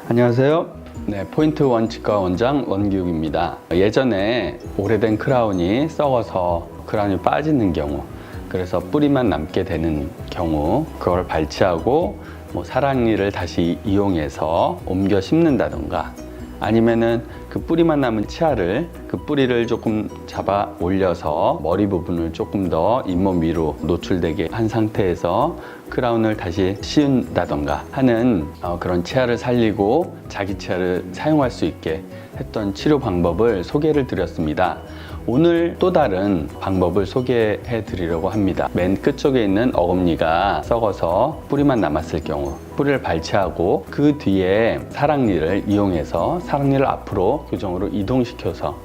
안녕하세요. 네, 포인트 원치과 원장 원기욱입니다. 예전에 오래된 크라운이 썩어서 크라운이 빠지는 경우, 그래서 뿌리만 남게 되는 경우, 그걸 발치하고 사랑니를 다시 이용해서 옮겨 심는다던가, 아니면은 그 뿌리만 남은 치아를 그 뿌리를 조금 잡아 올려서 머리 부분을 조금 더 잇몸 위로 노출되게 한 상태에서 크라운을 다시 씌운다던가 하는 그런 치아를 살리고 자기 치아를 사용할 수 있게 했던 치료 방법을 소개를 드렸습니다. 오늘 또 다른 방법을 소개해 드리려고 합니다. 맨 끝쪽에 있는 어금니가 썩어서 뿌리만 남았을 경우, 뿌리를 발치하고 그 뒤에 사랑니를 이용해서 사랑니를 앞으로 교정으로 이동시켜서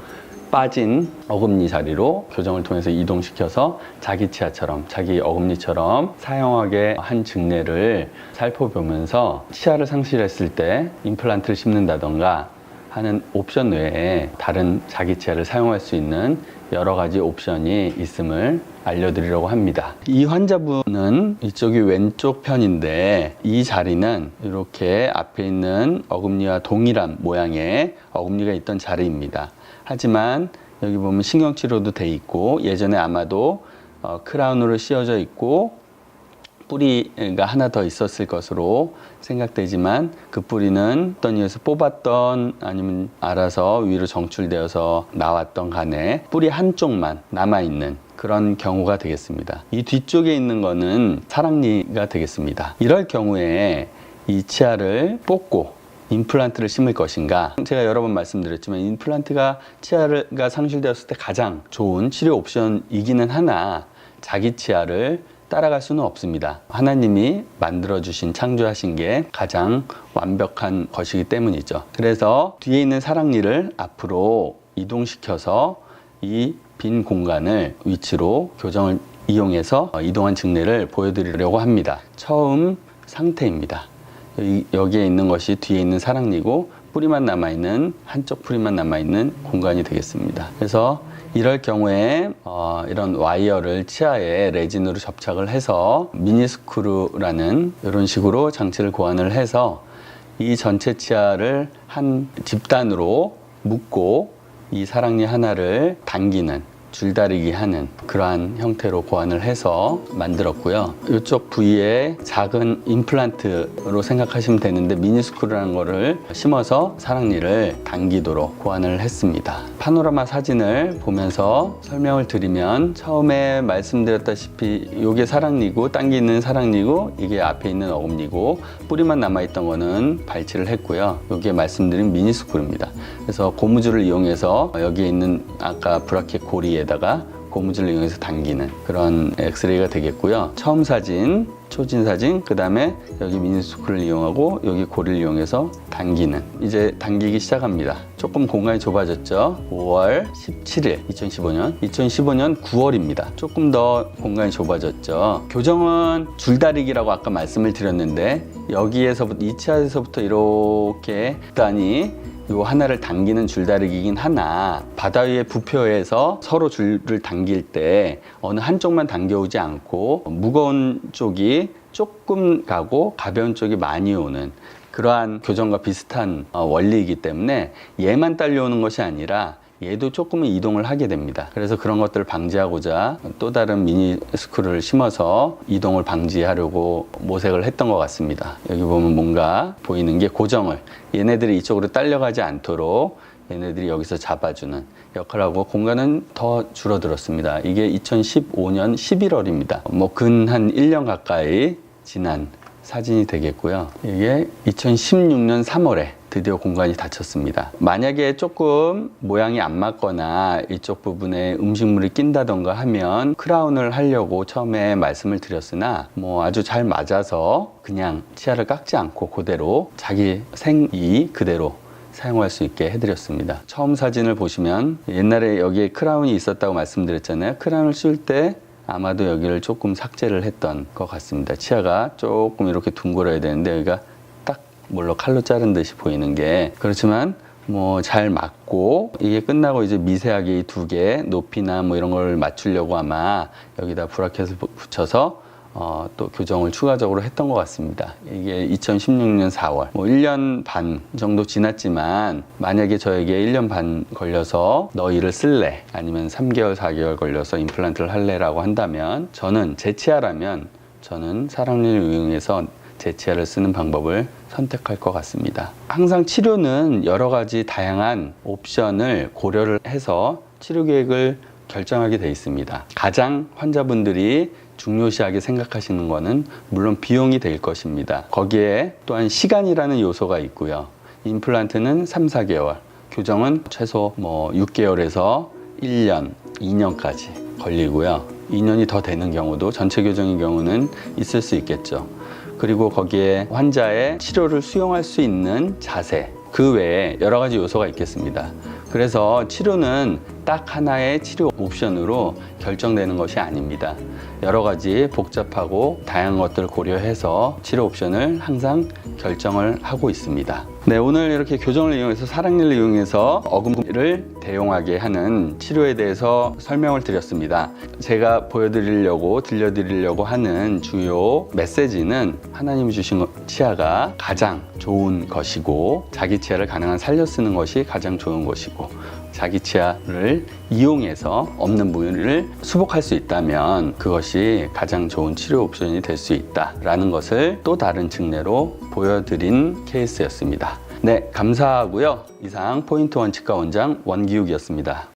빠진 어금니 자리로 교정을 통해서 이동시켜서 자기 치아처럼, 자기 어금니처럼 사용하게 한 증례를 살펴보면서 치아를 상실했을 때 임플란트를 심는다던가 하는 옵션 외에 다른 자기 치아를 사용할 수 있는 여러 가지 옵션이 있음을 알려드리려고 합니다. 이 환자분은 이쪽이 왼쪽 편인데 이 자리는 이렇게 앞에 있는 어금니와 동일한 모양의 어금니가 있던 자리입니다. 하지만 여기 보면 신경치료도 돼 있고 예전에 아마도 크라운으로 씌워져 있고 뿌리가 하나 더 있었을 것으로 생각되지만 그 뿌리는 어떤 이유에서 뽑았던 아니면 알아서 위로 정출되어서 나왔던 간에 뿌리 한쪽만 남아있는 그런 경우가 되겠습니다. 이 뒤쪽에 있는 거는 사랑니가 되겠습니다. 이럴 경우에 이 치아를 뽑고 임플란트를 심을 것인가, 제가 여러 번 말씀드렸지만 임플란트가 치아가 상실되었을 때 가장 좋은 치료 옵션이기는 하나 자기 치아를 따라갈 수는 없습니다. 하나님이 만들어주신, 창조하신 게 가장 완벽한 것이기 때문이죠. 그래서 뒤에 있는 사랑니를 앞으로 이동시켜서 이 빈 공간을 위치로 교정을 이용해서 이동한 증례를 보여드리려고 합니다. 처음 상태입니다. 여기에 있는 것이 뒤에 있는 사랑니고 뿌리만 남아있는, 한쪽 뿌리만 남아있는 공간이 되겠습니다. 그래서 이럴 경우에 이런 와이어를 치아에 레진으로 접착을 해서 미니스크루라는 이런 식으로 장치를 고안을 해서 이 전체 치아를 한 집단으로 묶고 이 사랑니 하나를 당기는, 줄다리기 하는 그러한 형태로 고안을 해서 만들었고요. 이쪽 부위에 작은 임플란트로 생각하시면 되는데 미니스크루라는 거를 심어서 사랑니를 당기도록 고안을 했습니다. 파노라마 사진을 보면서 설명을 드리면 처음에 말씀드렸다시피 이게 사랑니고 당기는 사랑니고 이게 앞에 있는 어금니고 뿌리만 남아있던 거는 발치를 했고요. 이게 말씀드린 미니스크루입니다. 그래서 고무줄을 이용해서 여기에 있는 아까 브라켓 고리에다가 고무줄을 이용해서 당기는 그런 엑스레이가 되겠고요. 처음 사진, 초진 사진, 그 다음에 여기 미니스크루를 이용하고 여기 고리를 이용해서 당기는, 이제 당기기 시작합니다. 조금 공간이 좁아졌죠. 5월 17일 2015년 9월입니다. 조금 더 공간이 좁아졌죠. 교정은 줄다리기라고 아까 말씀을 드렸는데 여기에서부터, 이 치아에서부터 이렇게 단이 요 하나를 당기는 줄다리기긴 하나 바다 위의 부표에서 서로 줄을 당길 때 어느 한쪽만 당겨오지 않고 무거운 쪽이 조금 가고 가벼운 쪽이 많이 오는 그러한 교정과 비슷한 원리이기 때문에 얘만 딸려오는 것이 아니라 얘도 조금은 이동을 하게 됩니다. 그래서 그런 것들을 방지하고자 또 다른 미니 스크루를 심어서 이동을 방지하려고 모색을 했던 것 같습니다. 여기 보면 뭔가 보이는 게 고정을, 얘네들이 이쪽으로 딸려가지 않도록 얘네들이 여기서 잡아주는 역할을 하고 공간은 더 줄어들었습니다. 이게 2015년 11월입니다. 근 한 1년 가까이 지난 사진이 되겠고요. 이게 2016년 3월에 드디어 공간이 닫혔습니다. 만약에 조금 모양이 안 맞거나 이쪽 부분에 음식물이 낀다던가 하면 크라운을 하려고 처음에 말씀을 드렸으나 아주 잘 맞아서 그냥 치아를 깎지 않고 그대로 자기 생이 그대로 사용할 수 있게 해드렸습니다. 처음 사진을 보시면 옛날에 여기에 크라운이 있었다고 말씀드렸잖아요. 크라운을 씌울 때 아마도 여기를 조금 삭제를 했던 것 같습니다. 치아가 조금 이렇게 둥글어야 되는데 여기가 딱 뭘로 칼로 자른 듯이 보이는 게, 그렇지만 잘 맞고 이게 끝나고 이제 미세하게 이 두 개 높이나 이런 걸 맞추려고 아마 여기다 브라켓을 붙여서 또 교정을 추가적으로 했던 것 같습니다. 이게 2016년 4월, 1년 반 정도 지났지만 만약에 저에게 1년 반 걸려서 너 이를 쓸래? 아니면 3개월, 4개월 걸려서 임플란트를 할래라고 한다면 저는 제 치아라면 저는 사랑니를 이용해서 제 치아를 쓰는 방법을 선택할 것 같습니다. 항상 치료는 여러 가지 다양한 옵션을 고려를 해서 치료 계획을 결정하게 돼 있습니다. 가장 환자분들이 중요시하게 생각하시는 것은 물론 비용이 될 것입니다. 거기에 또한 시간이라는 요소가 있고요. 임플란트는 3, 4개월, 교정은 최소 6개월에서 1년, 2년까지 걸리고요. 2년이 더 되는 경우도 전체 교정의 경우는 있을 수 있겠죠. 그리고 거기에 환자의 치료를 수용할 수 있는 자세, 그 외에 여러 가지 요소가 있겠습니다. 그래서 치료는 딱 하나의 치료 옵션으로 결정되는 것이 아닙니다. 여러 가지 복잡하고 다양한 것들을 고려해서 치료 옵션을 항상 결정을 하고 있습니다. 네, 오늘 이렇게 교정을 이용해서 사랑니를 이용해서 어금니를 대용하게 하는 치료에 대해서 설명을 드렸습니다. 제가 보여드리려고 들려드리려고 하는 주요 메시지는 하나님이 주신 치아가 가장 좋은 것이고 자기 치아를 가능한 살려 쓰는 것이 가장 좋은 것이고 자기 치아를 이용해서 없는 부위를 수복할 수 있다면 그것이 가장 좋은 치료 옵션이 될 수 있다라는 것을 또 다른 측례로 보여드린 케이스였습니다. 네, 감사하고요. 이상 포인트 원치과 원장 원기욱이었습니다.